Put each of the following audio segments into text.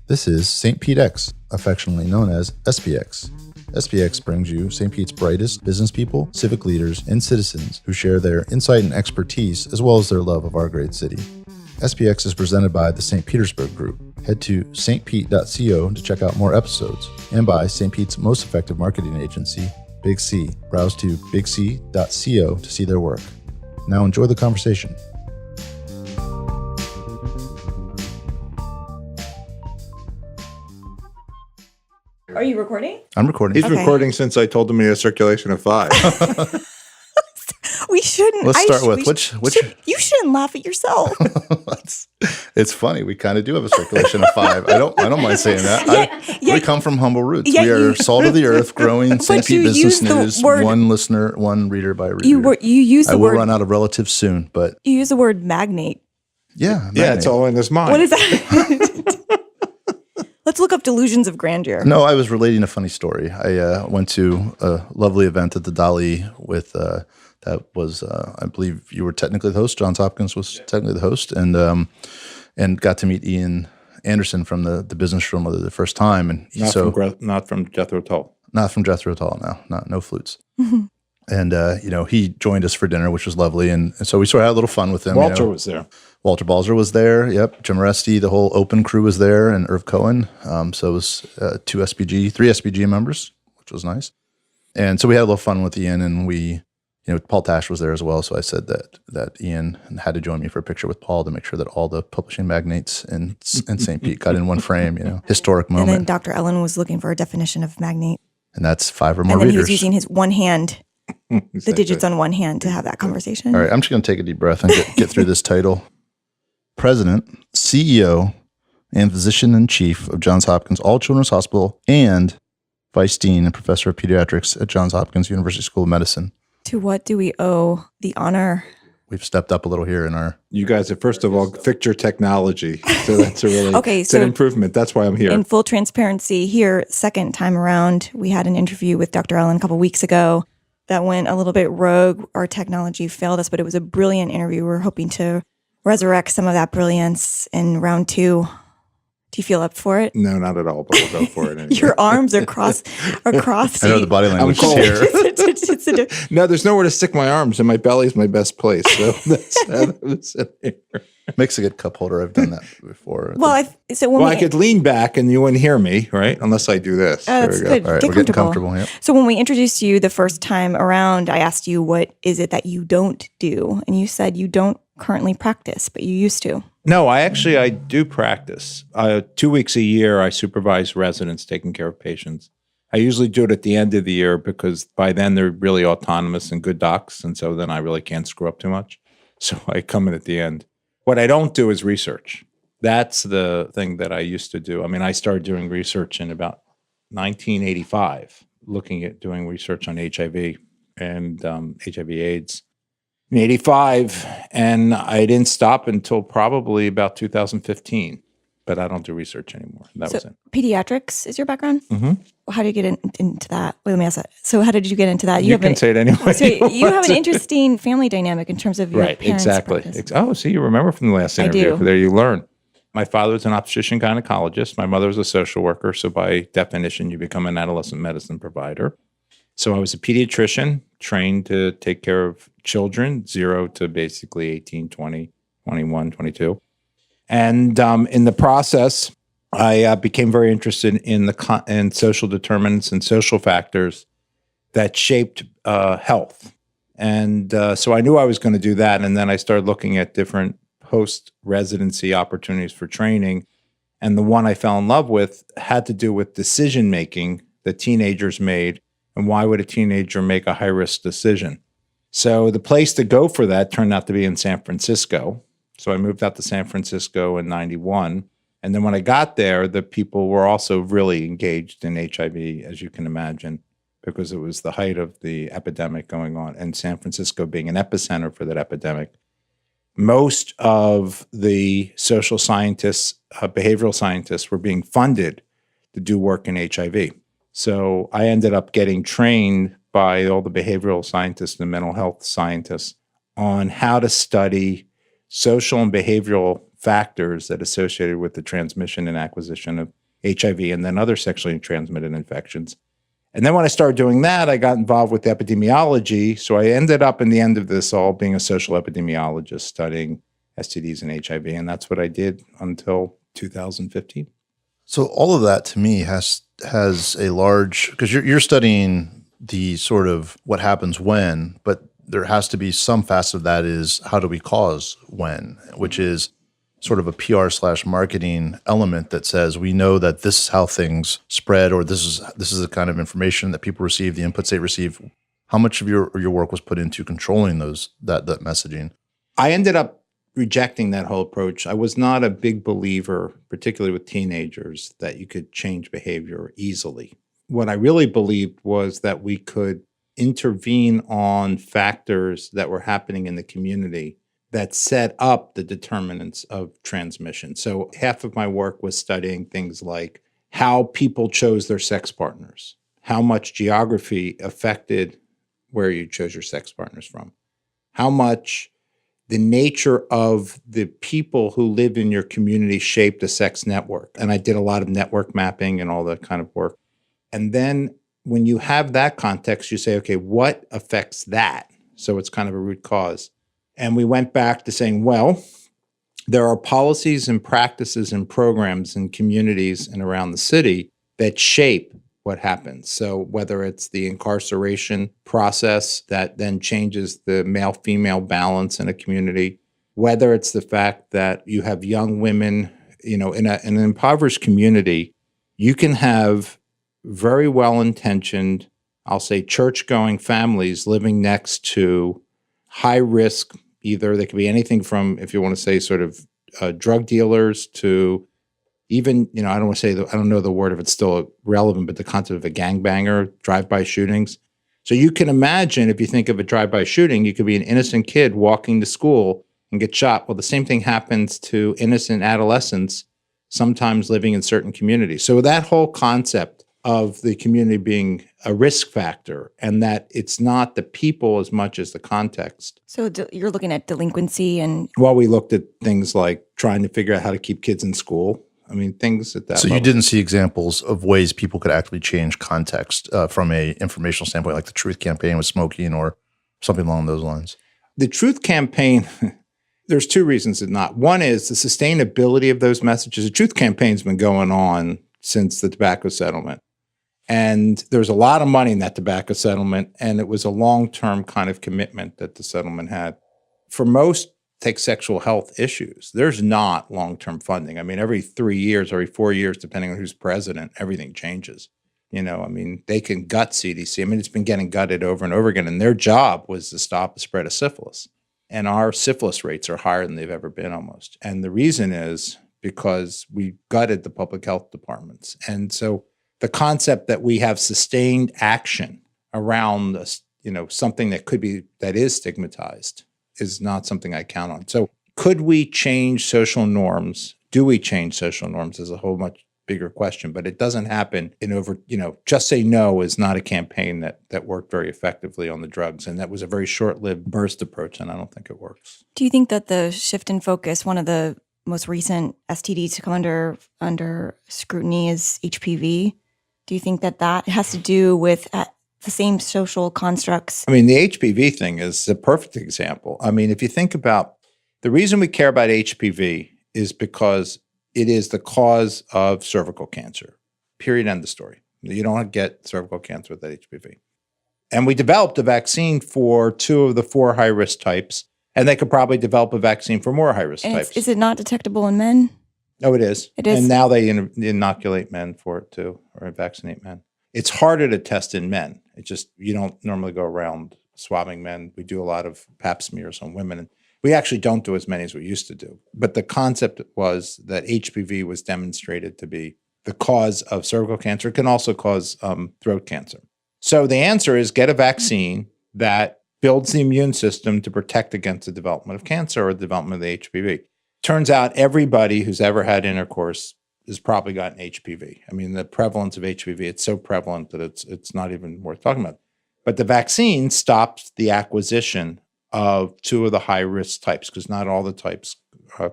This is St. Pete X, affectionately known as SPX. SPX brings you St. Pete's brightest business people, civic leaders, and citizens who share their insight and expertise as well as their love of our great city. SPX is presented by the St. Petersburg Group. Head to stpete.co to check out more episodes, and by St. Pete's most effective marketing agency, Big C. Browse to bigc.co to see their work. Now enjoy the conversation. Are you recording? I'm recording. He's recording since I told him he has circulation of 5. We shouldn't. Let's start with which. You shouldn't laugh at yourself. It's funny. We kind of do have a circulation of 5. I don't mind saying that. We come from humble roots. We are salt of the earth, growing St. Pete Business News. One listener, one reader by reader. You use the word. I will run out of relatives soon, but you use the word magnate. Yeah, yeah, it's all in his mind. What is that? Let's look up delusions of grandeur. No, I was relating a funny story. I went to a lovely event at the Dali with. That was, I believe you were technically the host. Johns Hopkins was technically the host, and got to meet Ian Anderson from the business room for the first time. And not from Jethro Tull. Not from Jethro Tull, no flutes. Mm-hmm. And he joined us for dinner, which was lovely. And so we sort of had a little fun with him. Walter was there. Walter Balzer was there. Yep. Jim Aresti, the whole open crew was there, and Irv Cohen. So it was 3 SPG members, which was nice. And so we had a little fun with Ian, and we. Paul Tash was there as well, so I said that Ian had to join me for a picture with Paul to make sure that all the publishing magnates in St. Pete got in one frame. Historic moment. And then Dr. Ellen was looking for a definition of magnate, and that's 5 or more and then readers. He was using his one hand, the digits on one hand, to have that conversation. All right, I'm just going to take a deep breath and get through this title. President, CEO, and Physician-in-Chief of Johns Hopkins All Children's Hospital, and Vice Dean and Professor of Pediatrics at Johns Hopkins University School of Medicine. To what do we owe the honor? We've stepped up a little here in our... You guys have, first of all, fixed your technology. So that's a really it's an improvement. That's why I'm here. In full transparency, here, second time around, we had an interview with Dr. Ellen a couple weeks ago that went a little bit rogue. Our technology failed us, but it was a brilliant interview. We're hoping to resurrect some of that brilliance in round 2. Do you feel up for it? No, not at all, but we'll go for it anyway. Your arms are crossed. I know the body language is here. No, there's nowhere to stick my arms, and my belly is my best place. So that's here. Makes a good cup holder. I've done that before. Well, I could lean back and you wouldn't hear me, right? Unless I do this. That's good. All right, we're getting comfortable. Yep. So when we introduced you the first time around, I asked you, what is it that you don't do? And you said you don't currently practice, but you used to. No, I do practice. 2 weeks a year, I supervise residents taking care of patients. I usually do it at the end of the year because by then they're really autonomous and good docs, and so then I really can't screw up too much. So I come in at the end. What I don't do is research. That's the thing that I used to do. I mean, I started doing research in about 1985, looking at doing research on HIV and HIV/AIDS. In 85, and I didn't stop until probably about 2015, but I don't do research anymore. That was it. Pediatrics is your background? Mm-hmm. Well, how did you get into that? Wait, let me ask that. So how did you get into that? You can say it anyway. So you have an interesting family dynamic in terms of your parents' exactly. practice. Oh, see, you remember from the last interview. I do. There you learn. My father was an obstetrician gynecologist. My mother was a social worker, so by definition, you become an adolescent medicine provider. So I was a pediatrician trained to take care of children, 0 to basically 18, 20, 21, 22. And in the process, I became very interested in social determinants and social factors that shaped health. And so I knew I was going to do that. And then I started looking at different post-residency opportunities for training. And the one I fell in love with had to do with decision-making that teenagers made. And why would a teenager make a high-risk decision? So the place to go for that turned out to be in San Francisco. So I moved out to San Francisco in 91. And then when I got there, the people were also really engaged in HIV, as you can imagine, because it was the height of the epidemic going on. And San Francisco being an epicenter for that epidemic. Most of the social scientists, behavioral scientists, were being funded to do work in HIV. So I ended up getting trained by all the behavioral scientists and mental health scientists on how to study social and behavioral factors that associated with the transmission and acquisition of HIV and then other sexually transmitted infections. And then when I started doing that, I got involved with epidemiology. So I ended up in the end of this all being a social epidemiologist studying STDs and HIV. And that's what I did until 2015. So all of that to me has a large, because you're studying the sort of what happens when, but there has to be some facet of that is how do we cause when, which is sort of a PR/marketing element that says we know that this is how things spread, or this is the kind of information that people receive, the inputs they receive. How much of your work was put into controlling that messaging? I ended up rejecting that whole approach. I was not a big believer, particularly with teenagers, that you could change behavior easily. What I really believed was that we could intervene on factors that were happening in the community that set up the determinants of transmission. So half of my work was studying things like how people chose their sex partners, how much geography affected where you chose your sex partners from, how much the nature of the people who live in your community shaped the sex network. And I did a lot of network mapping and all that kind of work. And then when you have that context, you say, okay, what affects that? So it's kind of a root cause. And we went back to saying, well, there are policies and practices and programs in communities and around the city that shape what happens. So whether it's the incarceration process that then changes the male-female balance in a community, whether it's the fact that you have young women, in an impoverished community, you can have very well-intentioned, I'll say church-going families living next to high-risk, either they could be anything from, if you want to say sort of drug dealers to even, I don't want to say, I don't know the word if it's still relevant, but the concept of a gangbanger, drive-by shootings. So you can imagine if you think of a drive-by shooting, you could be an innocent kid walking to school and get shot. Well, the same thing happens to innocent adolescents, sometimes living in certain communities. So that whole concept of the community being a risk factor and that it's not the people as much as the context. So you're looking at delinquency and... Well, we looked at things like trying to figure out how to keep kids in school. I mean, things at that level. So you didn't see examples of ways people could actually change context from a informational standpoint, like the Truth Campaign with smoking or something along those lines? The Truth Campaign, there's two reasons it's not. One is the sustainability of those messages. The Truth Campaign's been going on since the tobacco settlement. And there was a lot of money in that tobacco settlement, and it was a long-term kind of commitment that the settlement had. For most, take sexual health issues, there's not long-term funding. I mean, every 3 years, every 4 years, depending on who's president, everything changes. They can gut CDC. I mean, it's been getting gutted over and over again, and their job was to stop the spread of syphilis. And our syphilis rates are higher than they've ever been almost. And the reason is because we gutted the public health departments. And so the concept that we have sustained action around something that is stigmatized is not something I count on. So could we change social norms? Do we change social norms is a whole much bigger question, but it doesn't happen Just Say No is not a campaign that worked very effectively on the drugs. And that was a very short-lived burst approach, and I don't think it works. Do you think that the shift in focus, one of the most recent STDs to come under scrutiny is HPV? Do you think that has to do with the same social constructs? I mean, the HPV thing is a perfect example. I mean, if you think about the reason we care about HPV is because it is the cause of cervical cancer. Period. End of story. You don't get cervical cancer with HPV. And we developed a vaccine for 2 of the 4 high-risk types, and they could probably develop a vaccine for more high-risk types. Is it not detectable in men? Oh, it is. It is. And now they inoculate men for it too, or vaccinate men. It's harder to test in men. You don't normally go around swabbing men. We do a lot of pap smears on women. And we actually don't do as many as we used to do. But the concept was that HPV was demonstrated to be the cause of cervical cancer. It can also cause throat cancer. So the answer is get a vaccine that builds the immune system to protect against the development of cancer or the development of the HPV. Turns out everybody who's ever had intercourse has probably gotten HPV. I mean, the prevalence of HPV, it's so prevalent that it's not even worth talking about. But the vaccine stops the acquisition of 2 of the high-risk types because not all the types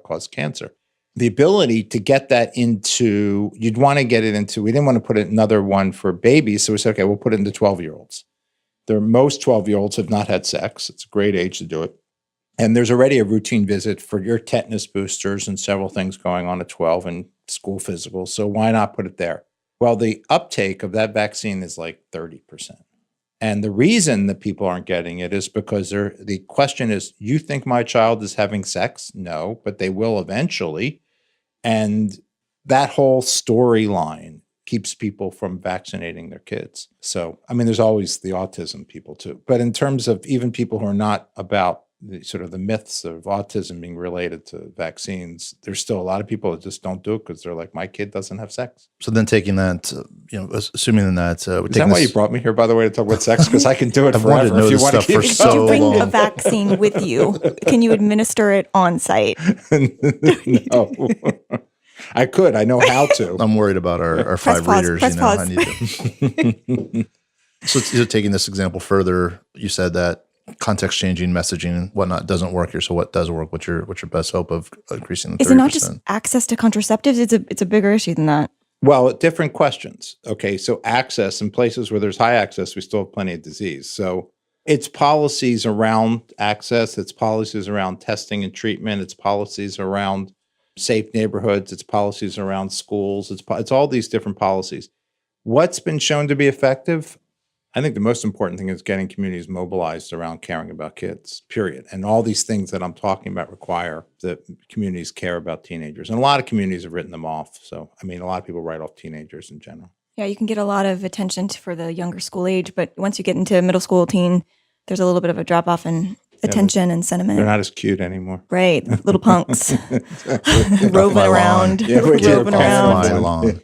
cause cancer. the ability to get that into, you'd want to get it into, we didn't want to put another one for babies. So we said, okay, we'll put it into 12-year-olds. Most 12-year-olds have not had sex. It's a great age to do it. And there's already a routine visit for your tetanus boosters and several things going on at 12 and school physicals. So why not put it there? Well, the uptake of that vaccine is like 30%. And the reason that people aren't getting it is because the question is, you think my child is having sex? No, but they will eventually. And that whole storyline keeps people from vaccinating their kids. So, I mean, there's always the autism people too. But in terms of even people who are not about the sort of the myths of autism being related to vaccines, there's still a lot of people that just don't do it because they're like, my kid doesn't have sex. So then taking that, assuming that... Is that why you brought me here, by the way, to talk about sex? Because I can do it forever. Wanted to know this stuff for so Did you bring long. a vaccine with you? Can you administer it on site? No. I could. I know how to. I'm worried about our Press 5 pause, readers. press pause. I need to. So taking this example further, you said that context changing messaging and whatnot doesn't work here. So what does work? What's your best hope of increasing the 30%? Is it not just access to contraceptives? It's a bigger issue than that. Well, different questions. Okay, so access in places where there's high access, we still have plenty of disease. So it's policies around access, it's policies around testing and treatment, it's policies around safe neighborhoods, it's policies around schools, it's all these different policies. What's been shown to be effective? I think the most important thing is getting communities mobilized around caring about kids, period. And all these things that I'm talking about require that communities care about teenagers. And a lot of communities have written them off. So, I mean, a lot of people write off teenagers in general. Yeah, you can get a lot of attention for the younger school age, but once you get into middle school, teen, there's a little bit of a drop off in attention and sentiment. They're not as cute anymore. Right, little punks roving around, Yeah, roving around. My lawn.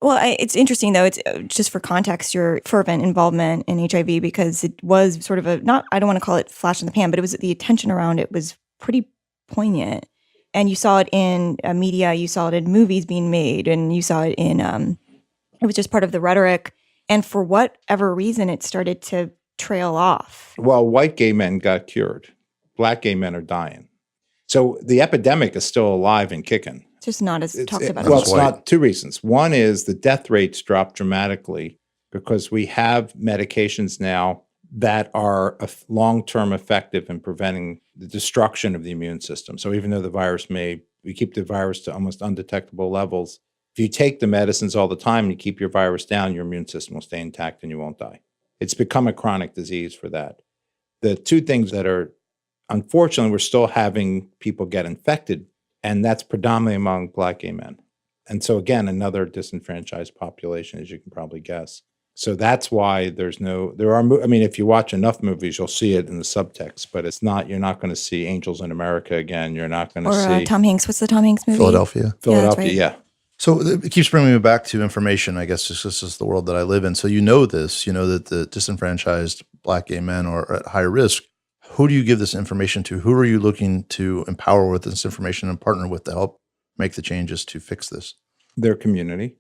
Well, it's interesting, though. It's just for context, your fervent involvement in HIV, because it was sort of I don't want to call it flash in the pan, but it was the attention around it was pretty poignant. And you saw it in media, you saw it in movies being made, and you saw it in, it was just part of the rhetoric. And for whatever reason, it started to trail off. Well, white gay men got cured. Black gay men are dying. So the epidemic is still alive and kicking. Just not as talked about. Well, it's not. 2 reasons. One is the death rates dropped dramatically because we have medications now that are long-term effective in preventing the destruction of the immune system. So even though we keep the virus to almost undetectable levels, if you take the medicines all the time and you keep your virus down, your immune system will stay intact and you won't die. It's become a chronic disease for that. The 2 things that are, unfortunately, we're still having people get infected, and that's predominantly among Black gay men. And so again, another disenfranchised population, as you can probably guess. So that's why if you watch enough movies, you'll see it in the subtext, but you're not going to see Angels in America again. You're not going to see Tom Hanks. What's the Tom Hanks movie? Philadelphia. Yeah. So it keeps bringing me back to information. I guess this is the world that I live in. So you know that the disenfranchised Black gay men are at high risk. Who do you give this information to? Who are you looking to empower with this information and partner with to help make the changes to fix this? Their community.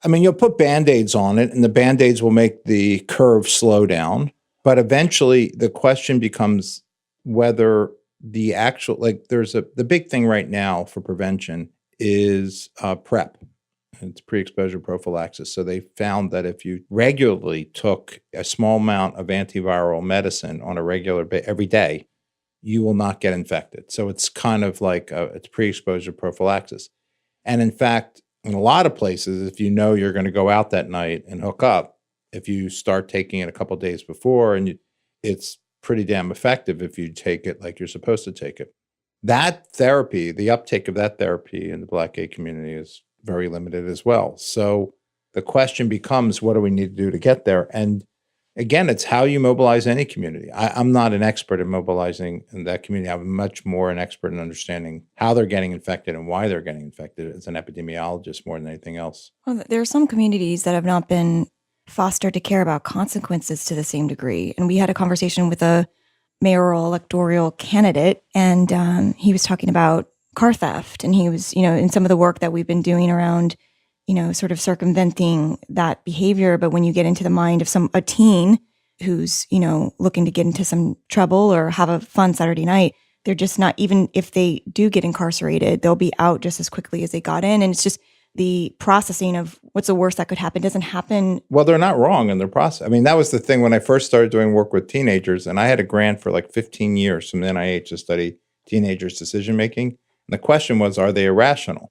I mean, you'll put Band-Aids on it, and the Band-Aids will make the curve slow down. But eventually, the question becomes whether the actual, the big thing right now for prevention is PrEP. It's pre-exposure prophylaxis. So they found that if you regularly took a small amount of antiviral medicine on a regular every day, you will not get infected. So it's kind of like it's pre-exposure prophylaxis. And in fact, in a lot of places, if you know you're going to go out that night and hook up, if you start taking it a couple of days before, it's pretty damn effective if you take it like you're supposed to take it. That therapy, the uptake of that therapy in the Black gay community is very limited as well. So the question becomes, what do we need to do to get there? And again, it's how you mobilize any community. I'm not an expert in mobilizing in that community. I'm much more an expert in understanding how they're getting infected and why they're getting infected as an epidemiologist more than anything else. Well, there are some communities that have not been fostered to care about consequences to the same degree. And we had a conversation with a mayoral electoral candidate, and he was talking about car theft. And he was, in some of the work that we've been doing around, sort of circumventing that behavior. But when you get into the mind of a teen who's, looking to get into some trouble or have a fun Saturday night, they're just not, even if they do get incarcerated, they'll be out just as quickly as they got in. And it's just the processing of what's the worst that could happen doesn't happen. Well, they're not wrong in their process. I mean, that was the thing when I first started doing work with teenagers, and I had a grant for like 15 years from the NIH to study teenagers' decision making. And the question was, are they irrational?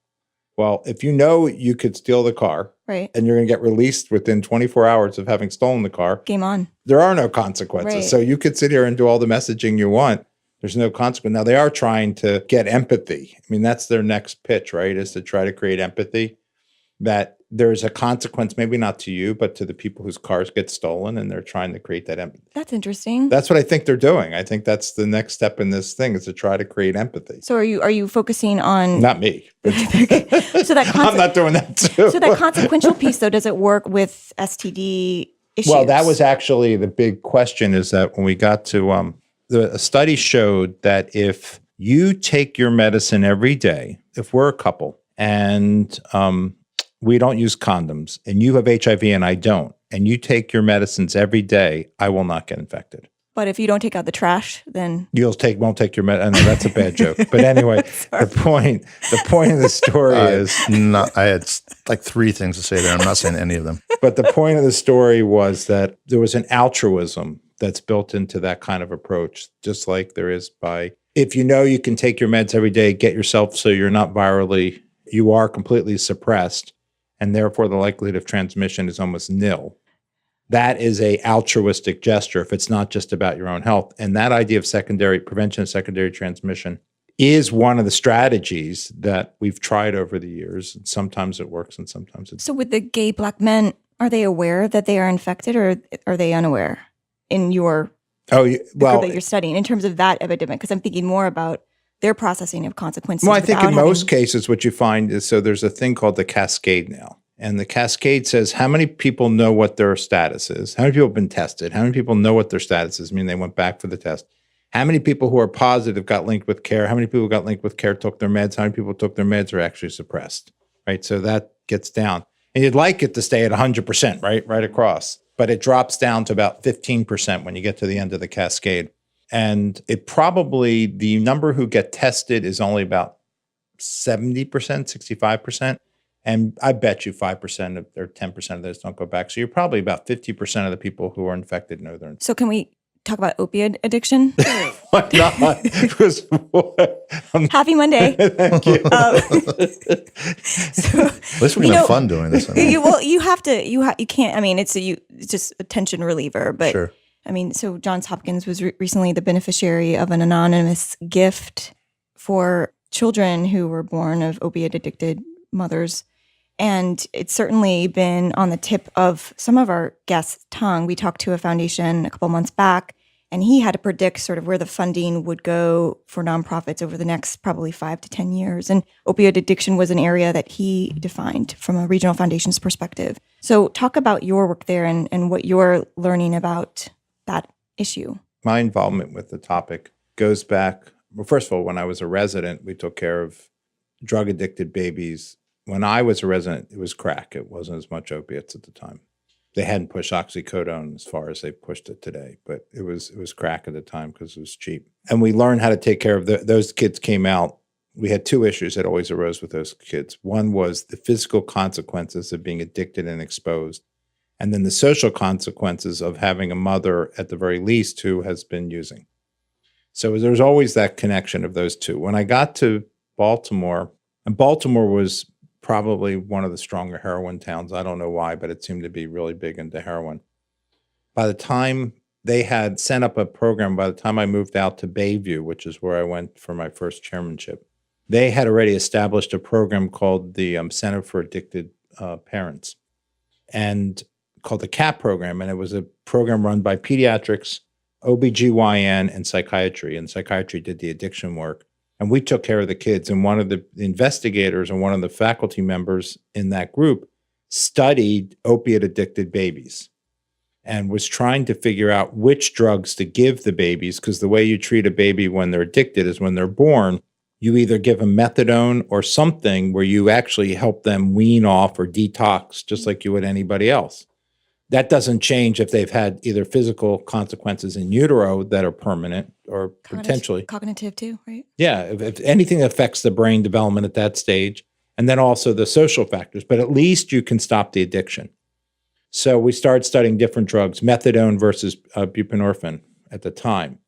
Well, if you know you could steal the car, Right. and you're going to get released within 24 hours of having stolen the car, Game on. there are no consequences. Right. So you could sit here and do all the messaging you want. There's no consequence. Now, they are trying to get empathy. I mean, that's their next pitch, right, is to try to create empathy, that there's a consequence, maybe not to you, but to the people whose cars get stolen, and they're trying to create that empathy. That's interesting. That's what I think they're doing. I think that's the next step in this thing, is to try to create empathy. So are you focusing on Not me. so that I'm not doing that too. so that consequential piece though, does it work with STD issues? Well, that was actually the big question, is that when we got to a study showed that if you take your medicine every day, if we're a couple and we don't use condoms and you have HIV and I don't, and you take your medicines every day, I will not get infected. But if you don't take out the trash, then Won't take your medicine. I know that's a bad joke. But anyway, the point of the story is I had like 3 things to say there. I'm not saying any of them. But the point of the story was that there was an altruism that's built into that kind of approach, just like there is if you know you can take your meds every day, get yourself so you're not you are completely suppressed, and therefore the likelihood of transmission is almost nil. That is a altruistic gesture if it's not just about your own health. And that idea of prevention of secondary transmission is one of the strategies that we've tried over the years. And sometimes it works and sometimes it doesn't. So with the gay Black men, are they aware that they are infected, or are they unaware in your group that you're studying in terms of that epidemic? Because I'm thinking more about their processing of consequences. Well, I think in most cases what you find is, so there's a thing called the cascade now. And the cascade says how many people know what their status is, how many people have been tested, how many people know what their status is, I mean, they went back for the test. How many people who are positive got linked with care, how many people got linked with care took their meds, how many people took their meds are actually suppressed, right? So that gets down. And you'd like it to stay at 100%, right across. But it drops down to about 15% when you get to the end of the cascade. And the number who get tested is only about 70%, 65%. And I bet you 5% or 10% of those don't go back. So you're probably about 50% of the people who are infected know they're infected. So can we talk about opioid addiction? Why not? Because Happy Monday. Thank you. At least we're gonna have fun doing this. You have to. You can't. I mean, it's just a tension reliever. But Sure. I mean, so Johns Hopkins was recently the beneficiary of an anonymous gift for children who were born of opiate addicted mothers. And it's certainly been on the tip of some of our guests' tongue. We talked to a foundation a couple months back, and he had to predict sort of where the funding would go for nonprofits over the next probably 5 to 10 years. And opioid addiction was an area that he defined from a regional foundation's perspective. So talk about your work there and what you're learning about that issue. My involvement with the topic goes back, well, first of all, when I was a resident, we took care of drug-addicted babies. When I was a resident, it was crack. It wasn't as much opiates at the time. They hadn't pushed oxycodone as far as they've pushed it today, but it was crack at the time because it was cheap. And we learned how to take care of those kids. Came out. We had 2 issues that always arose with those kids. One was the physical consequences of being addicted and exposed, and then the social consequences of having a mother, at the very least, who has been using. So there's always that connection of those two. When I got to Baltimore, and Baltimore was probably one of the stronger heroin towns. I don't know why, but it seemed to be really big into heroin. By the time they had sent up a program, by the time I moved out to Bayview, which is where I went for my first chairmanship, they had already established a program called the Center for Addicted Parents, and called the CAP program. And it was a program run by pediatrics, OBGYN, and psychiatry. And psychiatry did the addiction work. And we took care of the kids. And one of the investigators and one of the faculty members in that group studied opiate-addicted babies and was trying to figure out which drugs to give the babies, because the way you treat a baby when they're addicted is when they're born, you either give them methadone or something where you actually help them wean off or detox, just like you would anybody else. That doesn't change if they've had either physical consequences in utero that are permanent or potentially. Cognitive too, right? Yeah, if anything affects the brain development at that stage, and then also the social factors, but at least you can stop the addiction. So we started studying different drugs, methadone versus buprenorphine at the time.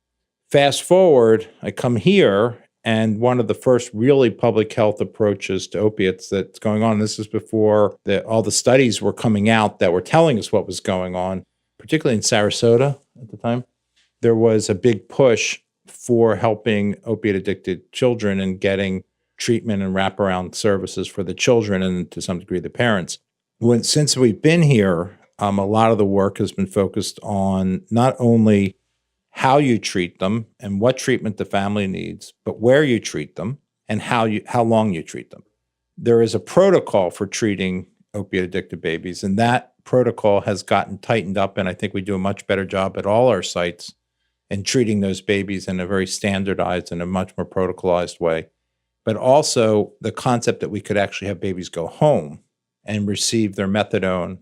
Fast forward, I come here, and one of the first really public health approaches to opiates that's going on, this is before all the studies were coming out that were telling us what was going on, particularly in Sarasota at the time. There was a big push for helping opiate-addicted children and getting treatment and wraparound services for the children and to some degree the parents. Since we've been here, a lot of the work has been focused on not only how you treat them and what treatment the family needs, but where you treat them and how long you treat them. There is a protocol for treating opiate-addicted babies, and that protocol has gotten tightened up, and I think we do a much better job at all our sites in treating those babies in a very standardized and a much more protocolized way. But also the concept that we could actually have babies go home and receive their methadone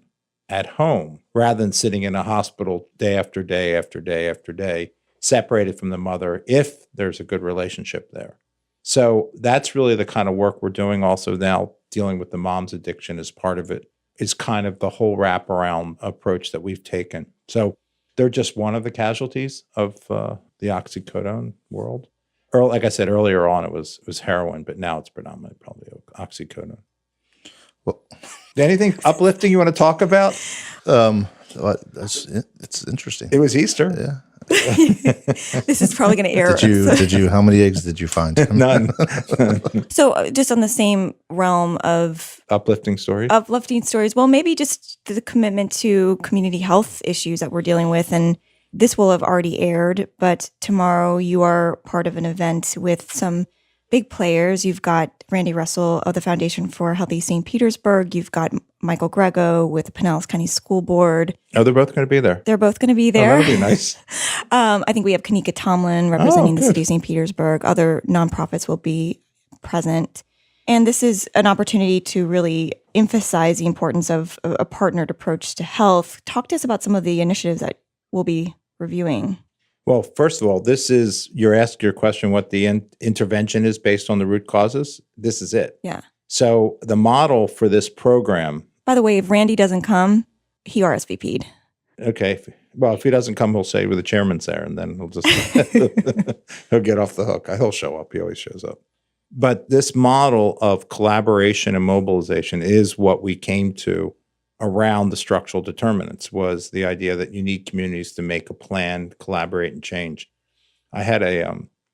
at home rather than sitting in a hospital day after day after day after day, separated from the mother if there's a good relationship there. So that's really the kind of work we're doing. Also now dealing with the mom's addiction as part of it is kind of the whole wraparound approach that we've taken. So they're just one of the casualties of the oxycodone world. Or like I said earlier on, it was heroin, but now it's predominantly probably oxycodone. Well, anything uplifting you want to talk about? It's interesting. It was Easter. Yeah. This is probably going to air. Did you? How many eggs did you find? None. So, just on the same realm of uplifting stories. Well, maybe just the commitment to community health issues that we're dealing with, and this will have already aired. But tomorrow, you are part of an event with some big players. You've got Randy Russell of the Foundation for Healthy St. Petersburg. You've got Michael Grego with the Pinellas County School Board. Oh, they're both going to be there. They're both going to be there. Oh, that'll be nice. I think we have Kanika Tomlin representing the city of St. Petersburg. Other nonprofits will be present. And this is an opportunity to really emphasize the importance of a partnered approach to health. Talk to us about some of the initiatives that we'll be reviewing. Well, first of all, you're asking your question what the intervention is based on the root causes. This is it. Yeah. So the model for this program. By the way, if Randy doesn't come, he RSVP'd. Okay. Well, if he doesn't come, he'll say, well, the chairman's there, and then he'll just, he'll get off the hook. He'll show up. He always shows up. But this model of collaboration and mobilization is what we came to around the structural determinants, was the idea that you need communities to make a plan, collaborate, and change. I had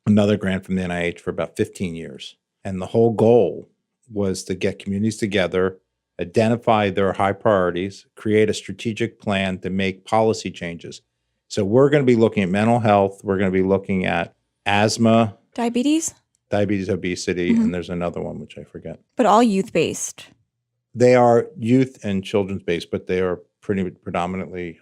another grant from the NIH for about 15 years, and the whole goal was to get communities together, identify their high priorities, create a strategic plan to make policy changes. So we're going to be looking at mental health. We're going to be looking at asthma. Diabetes, obesity, and there's another one, which I forget. But all youth-based. They are youth and children's based, but they are predominantly,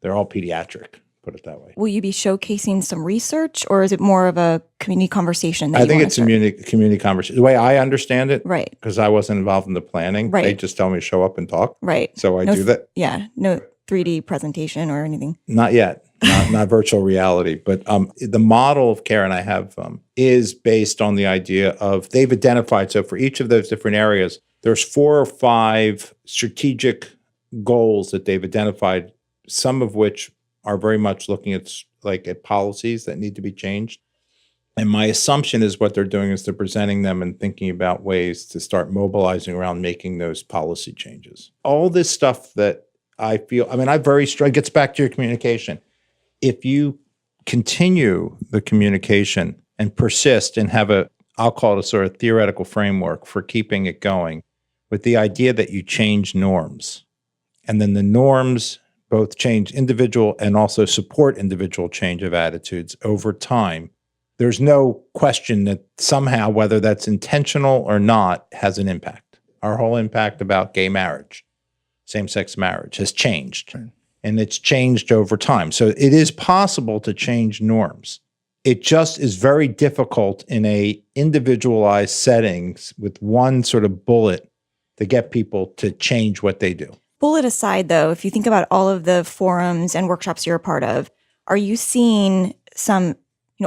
they're all pediatric, put it that way. Will you be showcasing some research, or is it more of a community conversation? I think it's community conversation. The way I understand it, right? Because I wasn't involved in the planning. Right. They just tell me to show up and talk. Right. So I do that. Yeah. No 3D presentation or anything. Not yet. Not virtual reality. But the model of care, and I have, is based on the idea of they've identified. So for each of those different areas, there's 4 or 5 strategic goals that they've identified, some of which are very much looking at policies that need to be changed. And my assumption is what they're doing is they're presenting them and thinking about ways to start mobilizing around making those policy changes. All this stuff that I feel, it gets back to your communication. If you continue the communication and persist and have I'll call it a sort of theoretical framework for keeping it going, with the idea that you change norms, and then the norms both change individual and also support individual change of attitudes over time, there's no question that somehow, whether that's intentional or not, has an impact. Our whole impact about gay marriage, same-sex marriage, has changed, and it's changed over time. So it is possible to change norms. It just is very difficult in a individualized settings with one sort of bullet to get people to change what they do. Bullet aside, though, if you think about all of the forums and workshops you're a part of, are you seeing some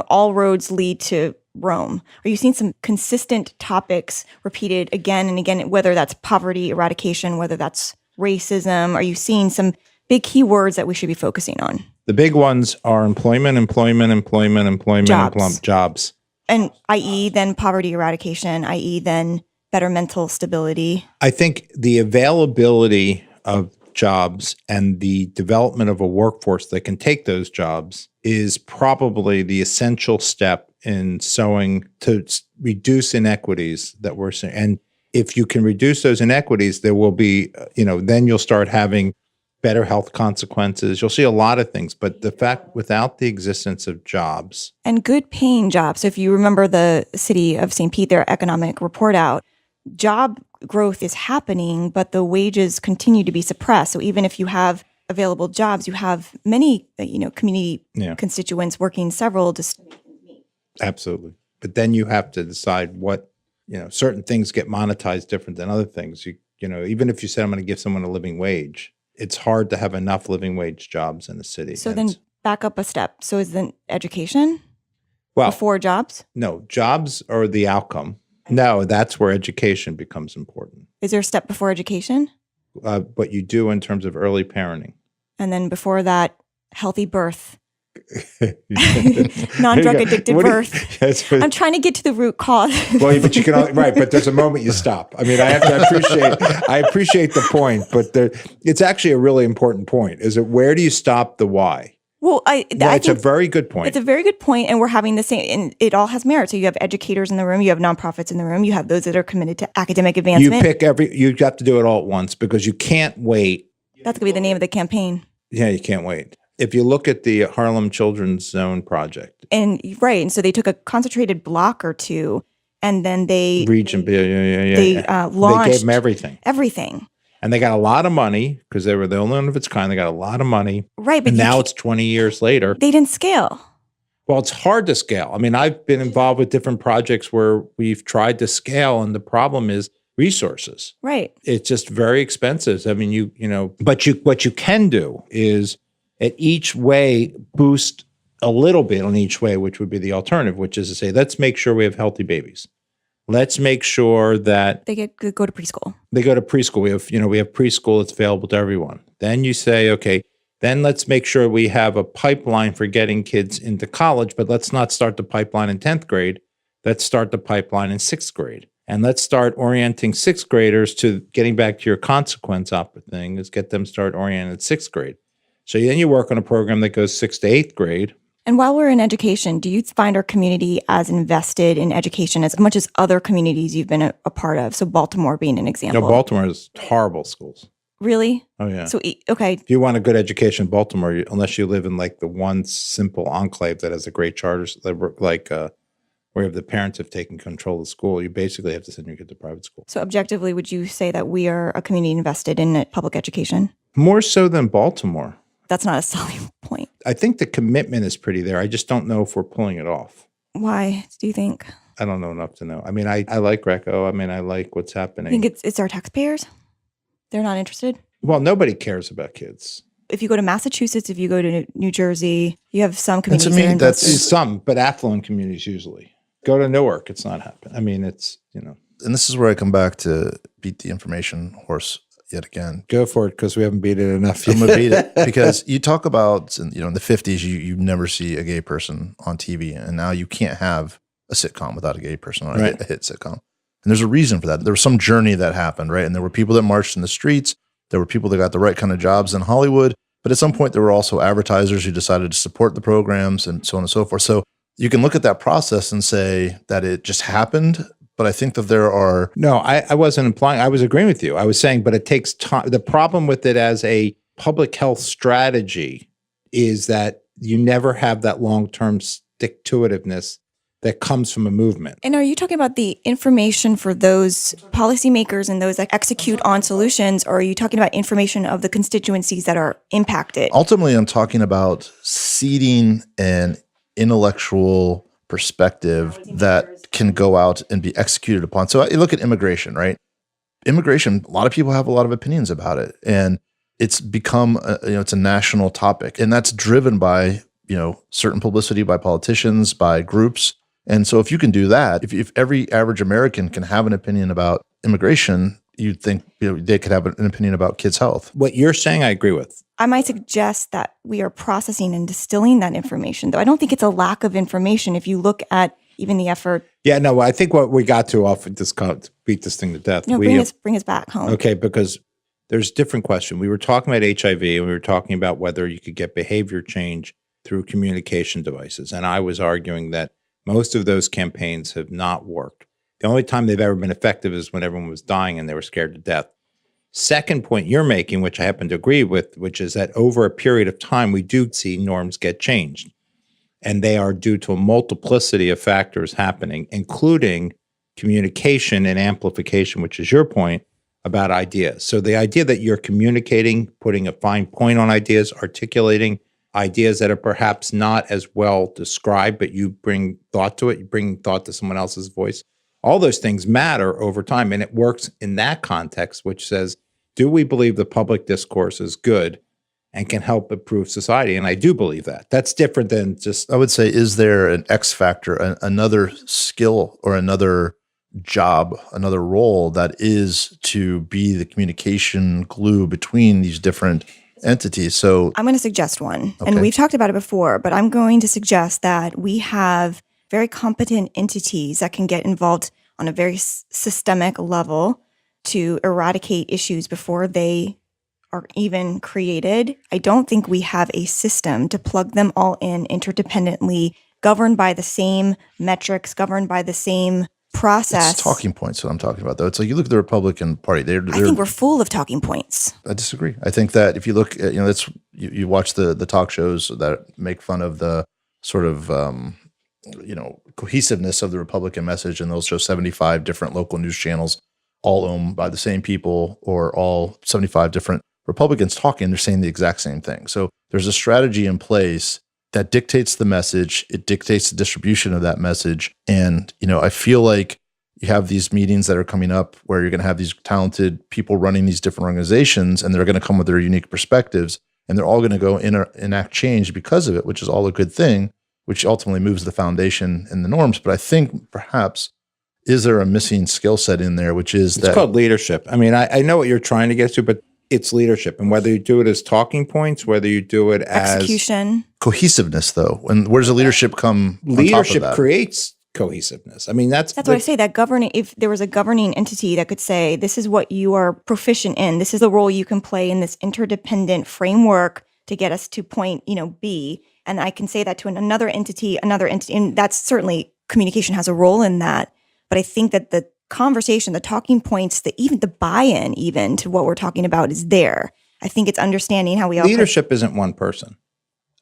all roads lead to Rome? Are you seeing some consistent topics repeated again and again, whether that's poverty eradication, whether that's racism? Are you seeing some big keywords that we should be focusing on? The big ones are employment, jobs. And i.e. then poverty eradication, i.e. then better mental stability. I think the availability of jobs and the development of a workforce that can take those jobs is probably the essential step in sowing to reduce inequities that we're seeing. And if you can reduce those inequities, there will be, then you'll start having better health consequences. You'll see a lot of things. But the fact, without the existence of jobs. And good paying jobs. So if you remember the city of St. Pete, their economic report out, job growth is happening, but the wages continue to be suppressed. So even if you have available jobs, you have many, community constituents working several distinct. Absolutely. But then you have to decide what, certain things get monetized different than other things. Even if you said, I'm going to give someone a living wage, it's hard to have enough living wage jobs in the city. So then back up a step. So is then education before jobs? No, jobs are the outcome. No, that's where education becomes important. Is there a step before education? What you do in terms of early parenting. And then before that, healthy birth. Non-drug addicted birth. I'm trying to get to the root cause. Well, but you can right, but there's a moment you stop. I mean, I appreciate the point, but it's actually a really important point. Is it where do you stop the why? Well, I it's a very good point. It's a very good point, and we're having the same, and it all has merit. So you have educators in the room, you have nonprofits in the room, you have those that are committed to academic advancement. You have to do it all at once because you can't wait. That's going to be the name of the campaign. Yeah, you can't wait. If you look at the Harlem Children's Zone project. And so they took a concentrated block or two, and then they launched. They gave them everything. Everything. And they got a lot of money because they were the only one of its kind. They got a lot of money. Right. But now it's 20 years later. They didn't scale. Well, it's hard to scale. I mean, I've been involved with different projects where we've tried to scale, and the problem is resources. Right. It's just very expensive. I mean, but what you can do is at each way boost a little bit on each way, which would be the alternative, which is to say, let's make sure we have healthy babies. Let's make sure that they go to preschool. They go to preschool. We have preschool that's available to everyone. Then you say, okay, then let's make sure we have a pipeline for getting kids into college, but let's not start the pipeline in 10th grade. Let's start the pipeline in 6th grade. And let's start orienting 6th graders to getting back to your consequence thing is get them start oriented in 6th grade. So then you work on a program that goes 6th to 8th grade. And while we're in education, do you find our community as invested in education as much as other communities you've been a part of? So Baltimore being an example. No, Baltimore has horrible schools. Really? Oh, yeah. So, okay. If you want a good education in Baltimore, unless you live in like the one simple enclave that has a great charter, like where the parents have taken control of the school, you basically have to send your kid to private school. So objectively, would you say that we are a community invested in public education? More so than Baltimore. That's not a selling point. I think the commitment is pretty there. I just don't know if we're pulling it off. Why do you think? I don't know enough to know. I mean, I like Greco. I mean, I like what's happening. I think it's our taxpayers? They're not interested? Well, nobody cares about kids. If you go to Massachusetts, if you go to New Jersey, you have some communities that are that's invested. some, but affluent communities usually. Go to Newark, it's not happening. I mean, it's, And this is where I come back to beat the information horse yet again. Go for it, because we haven't beat it enough yet. I'm going to beat it. Because you talk about, in the 50s, you never see a gay person on TV. And now you can't have a sitcom without a gay person on a hit sitcom. And there's a reason for that. There was some journey that happened, right? And there were people that marched in the streets. There were people that got the right kind of jobs in Hollywood. But at some point, there were also advertisers who decided to support the programs and so on and so forth. So you can look at that process and say that it just happened. But I think that there are... No, I wasn't implying. I was agreeing with you. I was saying, but it takes time. The problem with it as a public health strategy is that you never have that long-term stick-to-itiveness that comes from a movement. And are you talking about the information for those policymakers and those that execute on solutions, or are you talking about information of the constituencies that are impacted? Ultimately, I'm talking about seeding an intellectual perspective that can go out and be executed upon. So you look at immigration, right? Immigration, a lot of people have a lot of opinions about it. And it's become, it's a national topic. And that's driven by, certain publicity by politicians, by groups. And so if you can do that, if every average American can have an opinion about immigration, you'd think they could have an opinion about kids' health. What you're saying, I agree with. I might suggest that we are processing and distilling that information, though. I don't think it's a lack of information if you look at even the effort. Yeah, no, I think what we got to off of this, beat this thing to death. No, bring us back home. Okay, because there's a different question. We were talking about HIV, and we were talking about whether you could get behavior change through communication devices. And I was arguing that most of those campaigns have not worked. The only time they've ever been effective is when everyone was dying and they were scared to death. Second point you're making, which I happen to agree with, which is that over a period of time, we do see norms get changed. And they are due to a multiplicity of factors happening, including communication and amplification, which is your point about ideas. So the idea that you're communicating, putting a fine point on ideas, articulating ideas that are perhaps not as well described, but you bring thought to it, you bring thought to someone else's voice. All those things matter over time. And it works in that context, which says, do we believe the public discourse is good and can help improve society? And I do believe that. That's different than just... I would say, is there an X factor, another skill or another job, another role that is to be the communication glue between these different entities? So I'm going to suggest one. Okay. And we've talked about it before, but I'm going to suggest that we have very competent entities that can get involved on a very systemic level to eradicate issues before they are even created. I don't think we have a system to plug them all in interdependently, governed by the same metrics, governed by the same process. It's talking points that I'm talking about, though. It's like you look at the Republican Party. I think we're full of talking points. I disagree. I think that if you look at, that's you watch the talk shows that make fun of the sort of cohesiveness of the Republican message, and they'll show 75 different local news channels, all owned by the same people, or all 75 different Republicans talking. They're saying the exact same thing. So there's a strategy in place that dictates the message. It dictates the distribution of that message. And, I feel like you have these meetings that are coming up where you're going to have these talented people running these different organizations, and they're going to come with their unique perspectives, and they're all going to go enact change because of it, which is all a good thing, which ultimately moves the foundation and the norms. But I think perhaps, is there a missing skill set in there, which is it's called leadership. I mean, I know what you're trying to get to, but it's leadership. And whether you do it as talking points, whether you do it as execution, cohesiveness, though. And where does the leadership come? Leadership creates cohesiveness. I mean, that's what I say. That if there was a governing entity that could say, this is what you are proficient in, this is the role you can play in this interdependent framework to get us to point, B. And I can say that to another entity, and that's certainly communication has a role in that. But I think that the conversation, the talking points, even the buy-in even to what we're talking about is there. I think it's understanding how we all... Leadership isn't one person.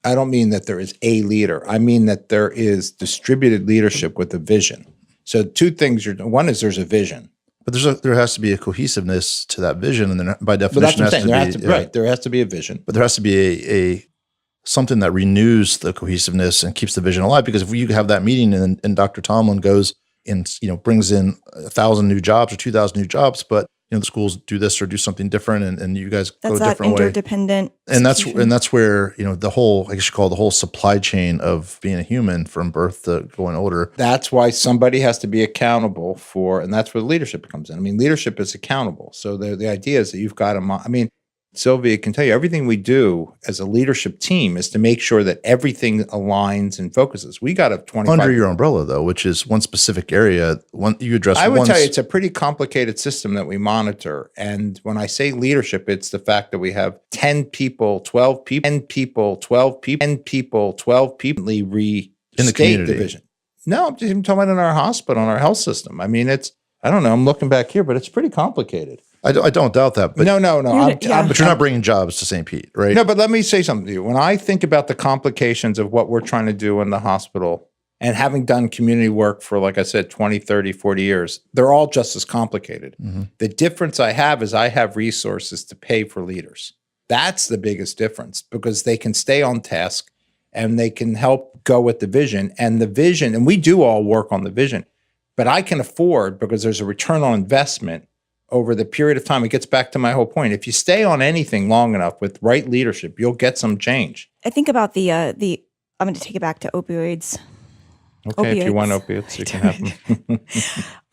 I don't mean that there is a leader. I mean that there is distributed leadership with a vision. So two things. One is there's a vision. But there has to be a cohesiveness to that vision. And then by definition, there has to be a vision. But there has to be a something that renews the cohesiveness and keeps the vision alive. Because if you have that meeting and Dr. Tomlin goes and brings in 1,000 new jobs or 2,000 new jobs, but the schools do this or do something different, and you guys go a different way. Interdependent. And that's where the whole, I guess you call it the whole supply chain of being a human from birth to going older. That's why somebody has to be accountable for, and that's where leadership comes in. I mean, leadership is accountable. So the idea is that you've got to. Sylvia can tell you everything we do as a leadership team is to make sure that everything aligns and focuses. We got a 25 under your umbrella, though, which is one specific area. You address. I would tell you it's a pretty complicated system that we monitor. And when I say leadership, it's the fact that we have 10 people, 12 people, 10 people, 12 people, 10 people, 12 people in the community division. No, I'm just even talking about in our hospital, in our health system. I mean, I don't know. I'm looking back here, but it's pretty complicated. I don't doubt that. But no. But you're not bringing jobs to St. Pete, right? No, but let me say something to you. When I think about the complications of what we're trying to do in the hospital, and having done community work for, like I said, 20, 30, 40 years, they're all just as complicated. Mm-hmm. The difference I have is I have resources to pay for leaders. That's the biggest difference, because they can stay on task and they can help go with the vision. And the vision, and we do all work on the vision, but I can afford, because there's a return on investment over the period of time. It gets back to my whole point. If you stay on anything long enough with right leadership, you'll get some change. I think about the I'm going to take it back to opioids. Okay, if you want Opiates. opiates, you can have them.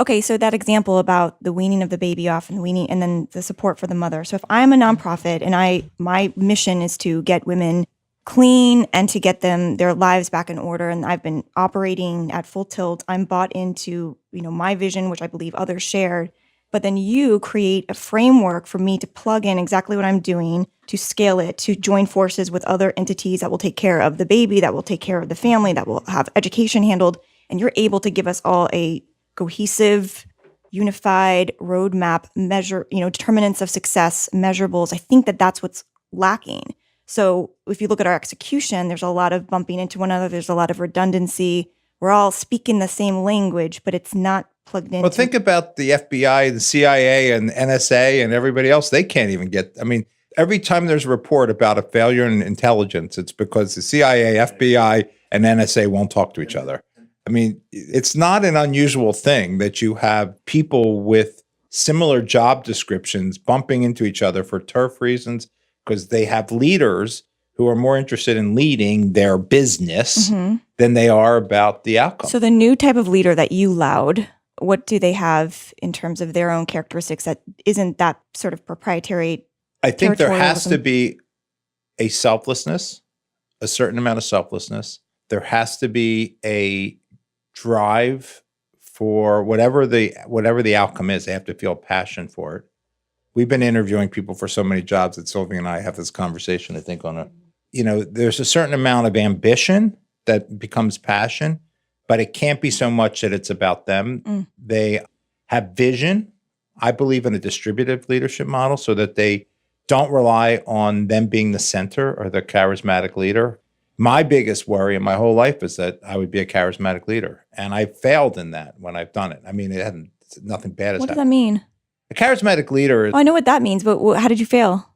Okay, so that example about the weaning of the baby off and weaning, and then the support for the mother. So if I'm a nonprofit and my mission is to get women clean and to get them their lives back in order, and I've been operating at full tilt, I'm bought into, my vision, which I believe others shared. But then you create a framework for me to plug in exactly what I'm doing, to scale it, to join forces with other entities that will take care of the baby, that will take care of the family, that will have education handled. And you're able to give us all a cohesive, unified roadmap, measure, determinants of success, measurables. I think that that's what's lacking. So if you look at our execution, there's a lot of bumping into one another. There's a lot of redundancy. We're all speaking the same language, but it's not plugged in. Well, think about the FBI, the CIA, and NSA, and everybody else. They can't even get. I mean, every time there's a report about a failure in intelligence, it's because the CIA, FBI, and NSA won't talk to each other. I mean, it's not an unusual thing that you have people with similar job descriptions bumping into each other for turf reasons, because they have leaders who are more interested in leading their business than they are about the outcome. So the new type of leader that you laud, what do they have in terms of their own characteristics that isn't that sort of proprietary? I think there has territorialism? to be a selflessness, a certain amount of selflessness. There has to be a drive for whatever the outcome is. They have to feel passion for it. We've been interviewing people for so many jobs that Sylvia and I have this conversation, I think, there's a certain amount of ambition that becomes passion, but it can't be so much that it's about them. They have vision. I believe in a distributive leadership model so that they don't rely on them being the center or the charismatic leader. My biggest worry in my whole life is that I would be a charismatic leader, and I failed in that when I've done it. I mean, nothing bad has What does happened. that mean? A charismatic leader is, Oh, I know what that means, but how did you fail?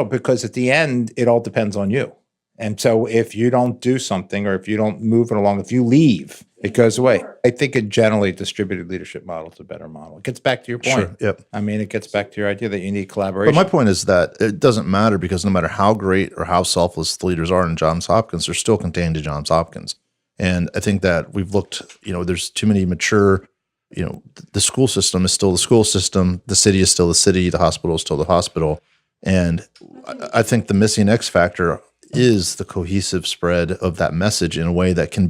because at the end, it all depends on you. And so if you don't do something, or if you don't move it along, if you leave, it goes away. I think a generally distributed leadership model is a better model. It gets back to your point. Sure, yep. I mean, it gets back to your idea that you need collaboration. But my point is that it doesn't matter, because no matter how great or how selfless the leaders are in Johns Hopkins, they're still contained to Johns Hopkins. And I think that we've looked, there's too many mature, the school system is still the school system. The city is still the city. The hospital is still the hospital. And I think the missing X factor is the cohesive spread of that message in a way that can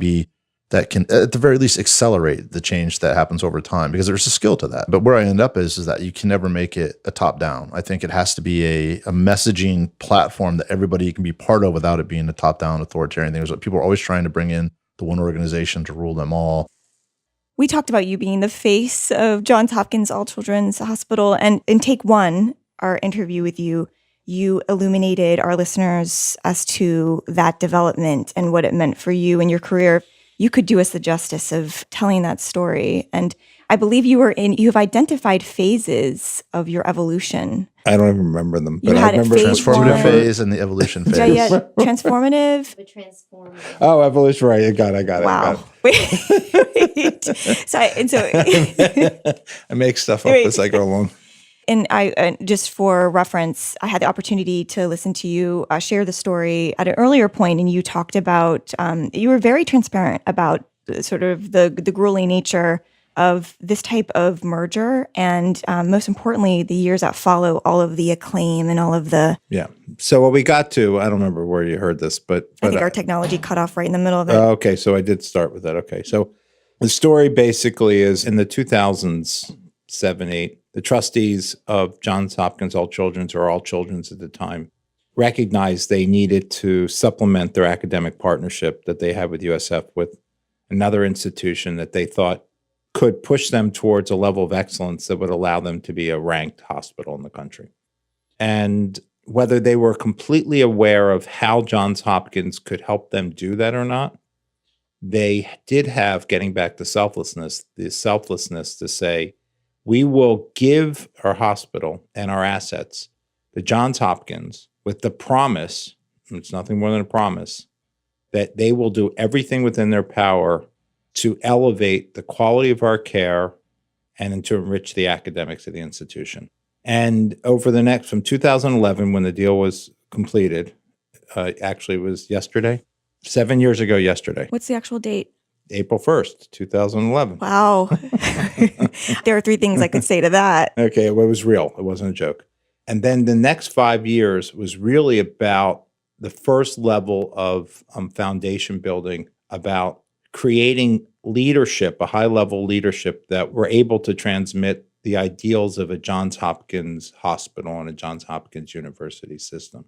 at the very least accelerate the change that happens over time, because there's a skill to that. But where I end up is that you can never make it a top down. I think it has to be a messaging platform that everybody can be part of without it being a top down authoritarian thing. People are always trying to bring in the one organization to rule them all. We talked about you being the face of Johns Hopkins All Children's Hospital. And in take one, our interview with you, you illuminated our listeners as to that development and what it meant for you and your career. You could do us the justice of telling that story. And I believe you have identified phases of your evolution. I don't even remember them, You but I had remember phase Transformative one. phase and the evolution phase. Yeah, transformative. The transformative. Oh, evolution, right. I got it. Wow. Wait. So I make stuff up as I go along. And I, just for reference, I had the opportunity to listen to you share the story at an earlier point, and you talked about, you were very transparent about sort of the grueling nature of this type of merger, and most importantly, the years that follow, all of the acclaim and all of the. Yeah. So what we got to, I don't remember where you heard this, but I think our technology cut off right in the middle of it. Okay, so I did start with that. Okay, so the story basically is in the 2000s, 7, 8, the trustees of Johns Hopkins All Children's, or All Children's at the time, recognized they needed to supplement their academic partnership that they had with USF with another institution that they thought could push them towards a level of excellence that would allow them to be a ranked hospital in the country. And whether they were completely aware of how Johns Hopkins could help them do that or not, they did have, getting back to selflessness, the selflessness to say, we will give our hospital and our assets to Johns Hopkins with the promise, and it's nothing more than a promise, that they will do everything within their power to elevate the quality of our care and to enrich the academics of the institution. And over the next, from 2011, when the deal was completed, actually it was yesterday, 7 years ago yesterday, What's the actual date? April 1st, 2011. Wow. There are 3 things I could say to that. Okay, well, it was real. It wasn't a joke. And then the next 5 years was really about the first level of foundation building, about creating leadership, a high-level leadership that were able to transmit the ideals of a Johns Hopkins hospital and a Johns Hopkins University system.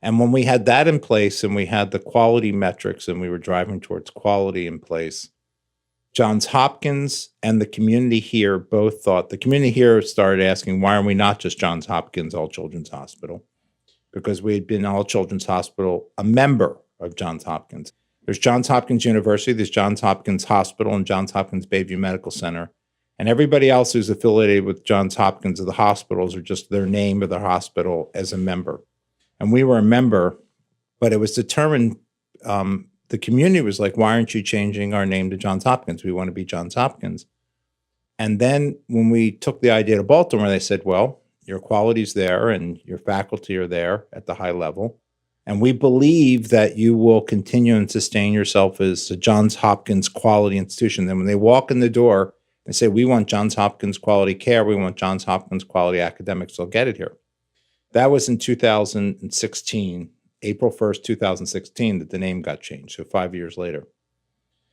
And when we had that in place and we had the quality metrics and we were driving towards quality in place, Johns Hopkins and the community here both thought, the community here started asking, why are we not just Johns Hopkins All Children's Hospital? Because we had been All Children's Hospital, a member of Johns Hopkins. There's Johns Hopkins University, there's Johns Hopkins Hospital, and Johns Hopkins Bayview Medical Center. And everybody else who's affiliated with Johns Hopkins of the hospitals are just their name of their hospital as a member. And we were a member, but it was determined, the community was like, why aren't you changing our name to Johns Hopkins? We want to be Johns Hopkins. And then when we took the idea to Baltimore, they said, well, your quality's there and your faculty are there at the high level. And we believe that you will continue and sustain yourself as a Johns Hopkins quality institution. Then when they walk in the door, they say, we want Johns Hopkins quality care. We want Johns Hopkins quality academics. They'll get it here. That was in 2016, April 1st, 2016, that the name got changed. So 5 years later.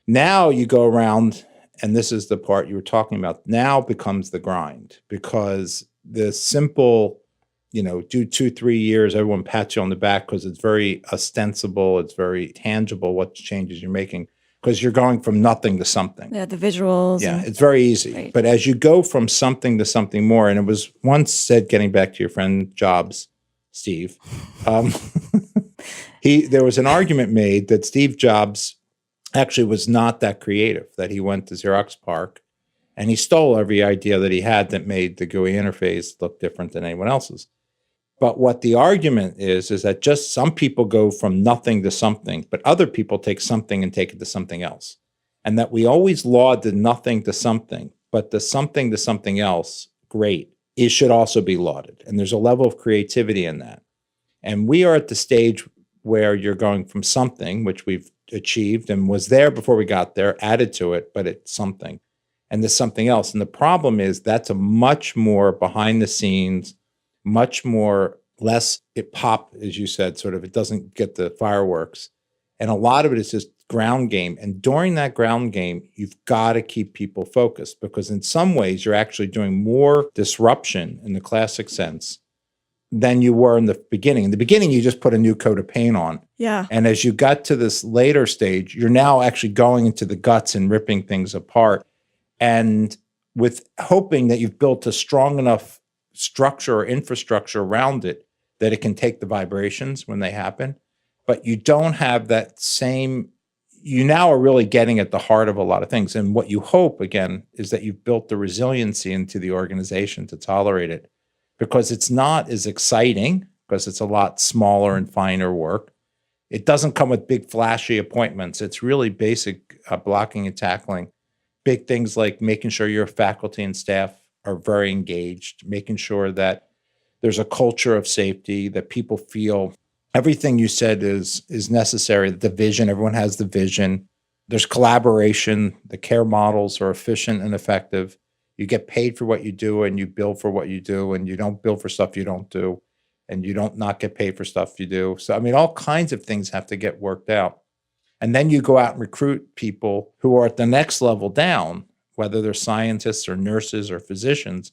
Now you go around, and this is the part you were talking about, now becomes the grind, because the simple, do 2-3 years, everyone pats you on the back because it's very ostensible, it's very tangible what changes you're making, because you're going from nothing to something. Yeah, the visuals. Yeah, it's very easy. Right. But as you go from something to something more, and it was once said, getting back to your friend Jobs, Steve, there was an argument made that Steve Jobs actually was not that creative, that he went to Xerox PARC and he stole every idea that he had that made the GUI interface look different than anyone else's. But what the argument is that just some people go from nothing to something, but other people take something and take it to something else. And that we always laud the nothing to something, but the something to something else, great, it should also be lauded. And there's a level of creativity in that. And we are at the stage where you're going from something, which we've achieved and was there before we got there, added to it, but it's something. And there's something else. And the problem is that's a much more behind the scenes, much more less it pop, as you said, sort of it doesn't get the fireworks. And a lot of it is just ground game. And during that ground game, you've got to keep people focused, because in some ways you're actually doing more disruption in the classic sense than you were in the beginning. In the beginning, you just put a new coat of paint on. Yeah. And as you got to this later stage, you're now actually going into the guts and ripping things apart. And with hoping that you've built a strong enough structure or infrastructure around it that it can take the vibrations when they happen. But you don't have that same, you now are really getting at the heart of a lot of things. And what you hope, again, is that you've built the resiliency into the organization to tolerate it, because it's not as exciting, because it's a lot smaller and finer work. It doesn't come with big flashy appointments. It's really basic blocking and tackling. Big things like making sure your faculty and staff are very engaged, making sure that there's a culture of safety, that people feel everything you said is necessary, the vision, everyone has the vision. There's collaboration, the care models are efficient and effective. You get paid for what you do and you bill for what you do, and you don't bill for stuff you don't do, and you don't not get paid for stuff you do. So, I mean, all kinds of things have to get worked out. And then you go out and recruit people who are at the next level down, whether they're scientists or nurses or physicians,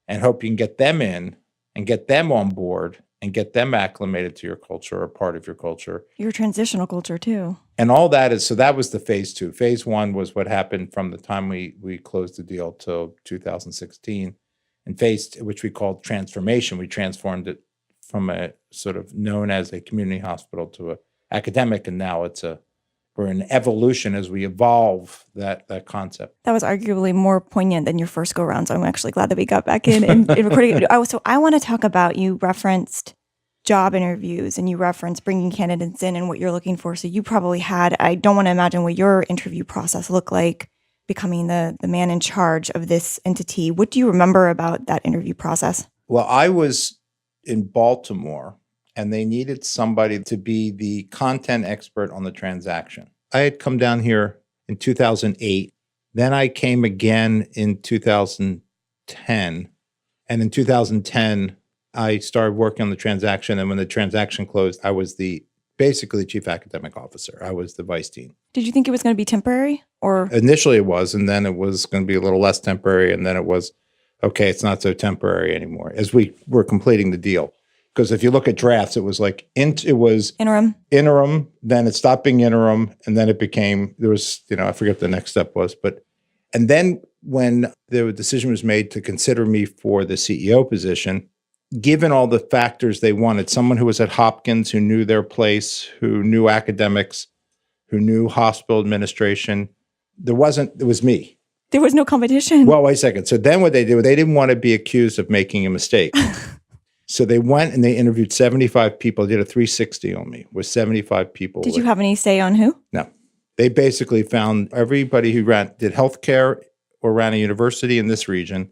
and hope you can get them in and get them on board and get them acclimated to your culture or part of your culture. Your transitional culture too. And all that is, so that was the phase 2. Phase 1 was what happened from the time we closed the deal till 2016. And phase, which we called transformation, we transformed it from a sort of known as a community hospital to a academic, and now we're in evolution as we evolve that concept. That was arguably more poignant than your first go round. So I'm actually glad that we got back in and recording. So I want to talk about, you referenced job interviews and you referenced bringing candidates in and what you're looking for. So you probably had, I don't want to imagine what your interview process looked like becoming the man in charge of this entity. What do you remember about that interview process? Well, I was in Baltimore, and they needed somebody to be the content expert on the transaction. I had come down here in 2008. Then I came again in 2010. And in 2010, I started working on the transaction. And when the transaction closed, I was basically chief academic officer. I was the vice dean. Did you think it was going to be temporary, or? Initially it was, and then it was going to be a little less temporary. And then it was, okay, it's not so temporary anymore as we were completing the deal. Because if you look at drafts, it was like, it was interim, then it stopped being interim. And then it became, there was, I forget what the next step was, and then when the decision was made to consider me for the CEO position, given all the factors they wanted, someone who was at Hopkins, who knew their place, who knew academics, who knew hospital administration, it was me. There was no competition. Well, wait a second. So then what they did, they didn't want to be accused of making a mistake. So they went and they interviewed 75 people, did a 360 on me with 75 people. Did you have any say on who? No. They basically found everybody who did healthcare or ran a university in this region.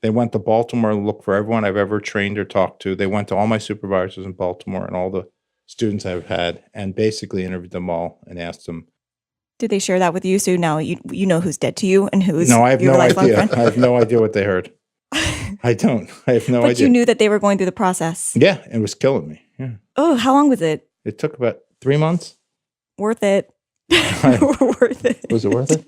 They went to Baltimore and looked for everyone I've ever trained or talked to. They went to all my supervisors in Baltimore and all the students I've had and basically interviewed them all and asked them. Did they share that with you? So now you know who's dead to you and who's No, I have your no lifelong idea. friend? I have no idea what they heard. I don't. I have no idea. But you knew that they were going through the process. Yeah, it was killing me. Yeah. Oh, how long was it? It took about 3 months. Worth it. Worth it. Was it worth it?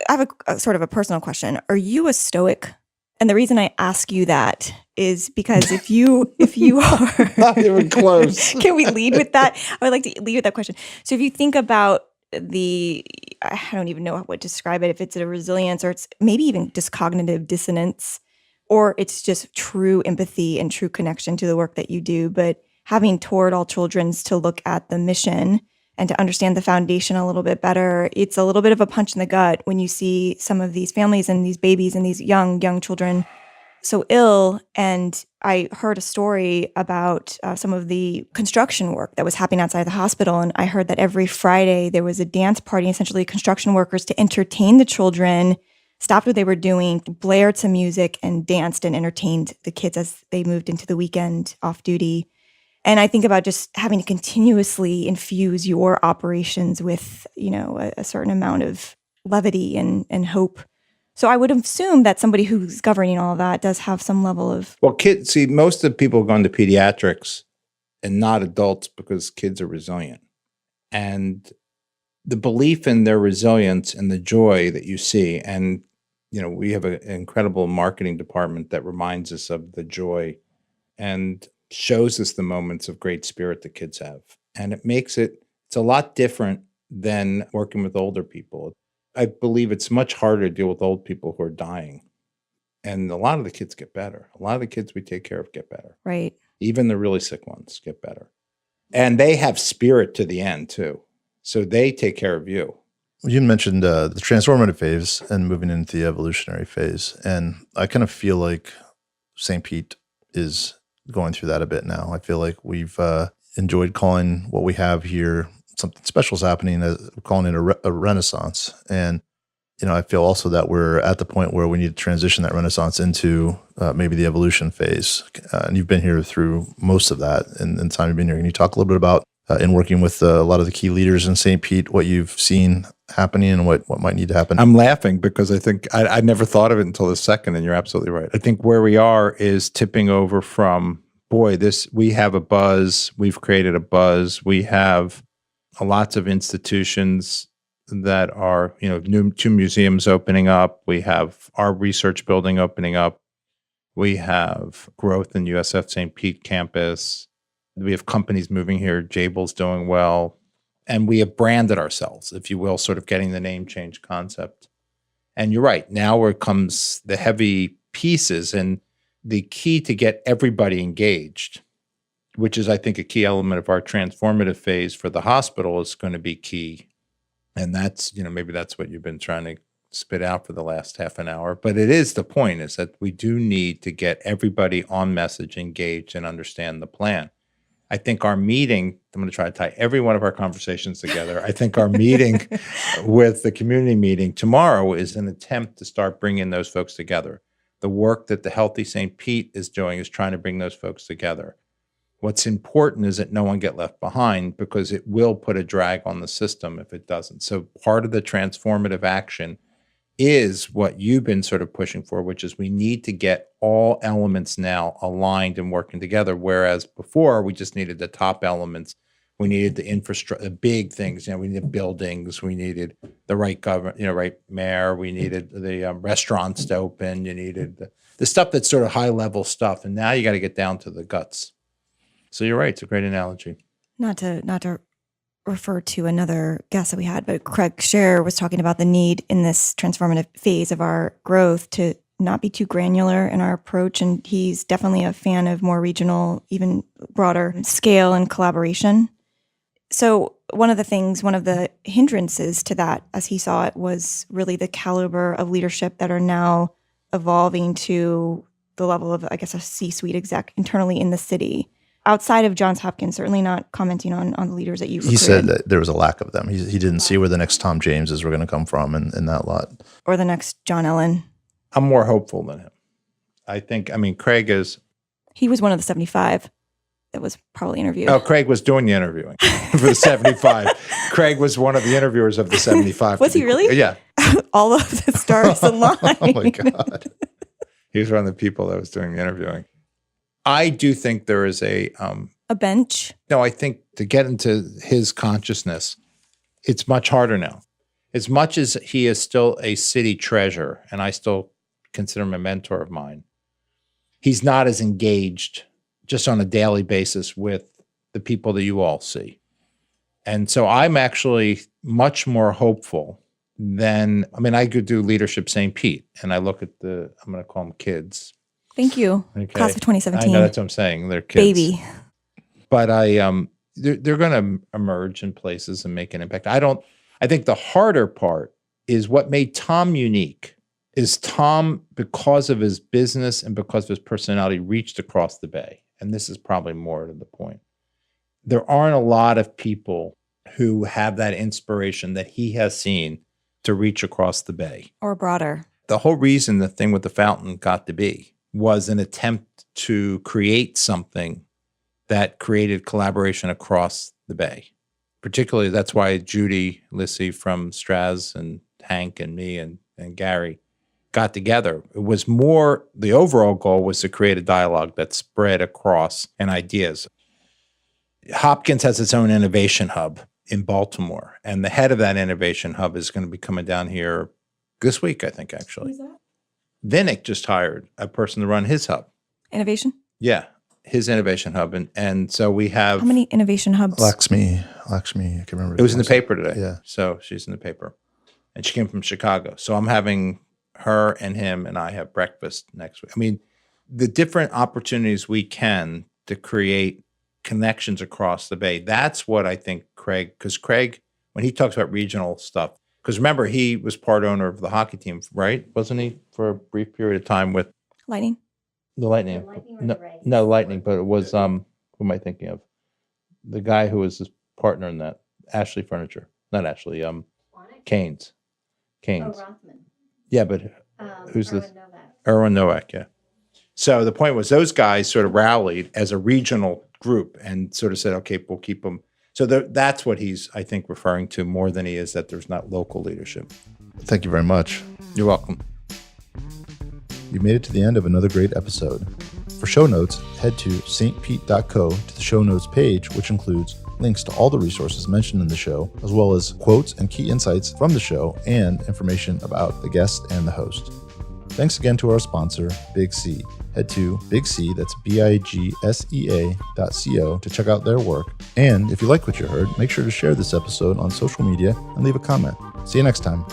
I have a sort of a personal question. Are you a stoic? And the reason I ask you that is because if you are Not even close. Can we lead with that? I would like to lead with that question. So if you think about I don't even know how to describe it, if it's a resilience or it's maybe even just cognitive dissonance, or it's just true empathy and true connection to the work that you do, but having toured all children's to look at the mission and to understand the foundation a little bit better, it's a little bit of a punch in the gut when you see some of these families and these babies and these young children so ill. And I heard a story about some of the construction work that was happening outside the hospital. And I heard that every Friday there was a dance party, essentially construction workers to entertain the children, stopped what they were doing, blared some music and danced and entertained the kids as they moved into the weekend off duty. And I think about just having to continuously infuse your operations with, a certain amount of levity and hope. So I would assume that somebody who's governing all of that does have some level of... Well, kids, see, most of the people go into pediatrics and not adults because kids are resilient. And the belief in their resilience and the joy that you see, and, we have an incredible marketing department that reminds us of the joy and shows us the moments of great spirit that kids have. And it's a lot different than working with older people. I believe it's much harder to deal with old people who are dying. And a lot of the kids get better. A lot of the kids we take care of get better. Right. Even the really sick ones get better. And they have spirit to the end too. So they take care of you. You mentioned the transformative phase and moving into the evolutionary phase. And I kind of feel like St. Pete is going through that a bit now. I feel like we've enjoyed calling what we have here something special is happening, calling it a renaissance. And, I feel also that we're at the point where we need to transition that renaissance into maybe the evolution phase. And you've been here through most of that in the time you've been here. Can you talk a little bit about, in working with a lot of the key leaders in St. Pete, what you've seen happening and what might need to happen? I'm laughing because I think I never thought of it until this second, and you're absolutely right. I think where we are is tipping over from, we have a buzz. We've created a buzz. We have lots of institutions that are, new 2 museums opening up. We have our research building opening up. We have growth in USF St. Pete campus. We have companies moving here. Jabil's doing well. And we have branded ourselves, if you will, sort of getting the name change concept. And you're right. Now where comes the heavy pieces and the key to get everybody engaged, which is, I think, a key element of our transformative phase for the hospital is going to be key. And that's, maybe that's what you've been trying to spit out for the last half an hour. But it is the point, is that we do need to get everybody on message, engaged, and understand the plan. I think our meeting, I'm going to try to tie every one of our conversations together. I think our meeting with the community meeting tomorrow is an attempt to start bringing those folks together. The work that the Healthy St. Pete is doing is trying to bring those folks together. What's important is that no one get left behind, because it will put a drag on the system if it doesn't. So part of the transformative action is what you've been sort of pushing for, which is we need to get all elements now aligned and working together. Whereas before we just needed the top elements. We needed the infrastructure, the big things. We needed buildings. We needed the right government, right mayor. We needed the restaurants to open. You needed the stuff that's sort of high level stuff. And now you got to get down to the guts. So you're right. It's a great analogy. Not to refer to another guest that we had, but Craig Scher was talking about the need in this transformative phase of our growth to not be too granular in our approach. And he's definitely a fan of more regional, even broader scale and collaboration. So one of the hindrances to that, as he saw it, was really the caliber of leadership that are now evolving to the level of, I guess, a C-suite exec internally in the city. Outside of Johns Hopkins, certainly not commenting on the leaders that you recruited. He said that there was a lack of them. He didn't see where the next Tom Jameses were going to come from in that lot. Or the next John Ellen. I'm more hopeful than him. Craig is... He was one of the 75 that was probably interviewed. Oh, Craig was doing the interviewing for the 75. Craig was one of the interviewers of the 75. Was he really? Yeah. All of the stars aligned. Oh, my God. He was one of the people that was doing the interviewing. I do think there is a bench. No, I think to get into his consciousness, it's much harder now. As much as he is still a city treasure, and I still consider him a mentor of mine, he's not as engaged just on a daily basis with the people that you all see. And so I'm actually much more hopeful than, I could do Leadership St. Pete, and I look at I'm going to call them kids. Thank you. Okay. Class of 2017. I know, that's what I'm saying. They're kids. Baby. But they're going to emerge in places and make an impact. I think the harder part is what made Tom unique is Tom, because of his business and because of his personality, reached across the bay. And this is probably more to the point. There aren't a lot of people who have that inspiration that he has seen to reach across the bay. Or broader. The whole reason the thing with the fountain got to be was an attempt to create something that created collaboration across the bay. Particularly, that's why Judy Lissy from Straz and Hank and me and Gary got together. It was more, the overall goal was to create a dialogue that spread across and ideas. Hopkins has its own innovation hub in Baltimore, and the head of that innovation hub is going to be coming down here this week, I think, actually. Who's that? Vinnick just hired a person to run his hub. Innovation? Yeah, his innovation hub. And so we have... How many innovation hubs? Lakshmi, I can remember. It was in the paper today. Yeah. So she's in the paper. And she came from Chicago. So I'm having her and him and I have breakfast next week. The different opportunities we can to create connections across the bay. That's what I think because Craig, when he talks about regional stuff, because remember, he was part owner of the hockey team, right? Wasn't he, for a brief period of time with Lightning? the Lightning? No, Lightning, but it was, who am I thinking of? The guy who was his partner in that, Ashley Furniture. Not Ashley, Canes. Oh, Rothman. Yeah, but who's Erwin this? Novak. Erwin Novak, yeah. So the point was those guys sort of rallied as a regional group and sort of said, okay, we'll keep them. So that's what he's, I think, referring to more than he is that there's not local leadership. Thank you very much. You're welcome. You made it to the end of another great episode. For show notes, head to stpete.co to the show notes page, which includes links to all the resources mentioned in the show, as well as quotes and key insights from the show and information about the guest and the host. Thanks again to our sponsor, Big C. Head to Big C, that's BIGSEA.co to check out their work. And if you like what you heard, make sure to share this episode on social media and leave a comment. See you next time.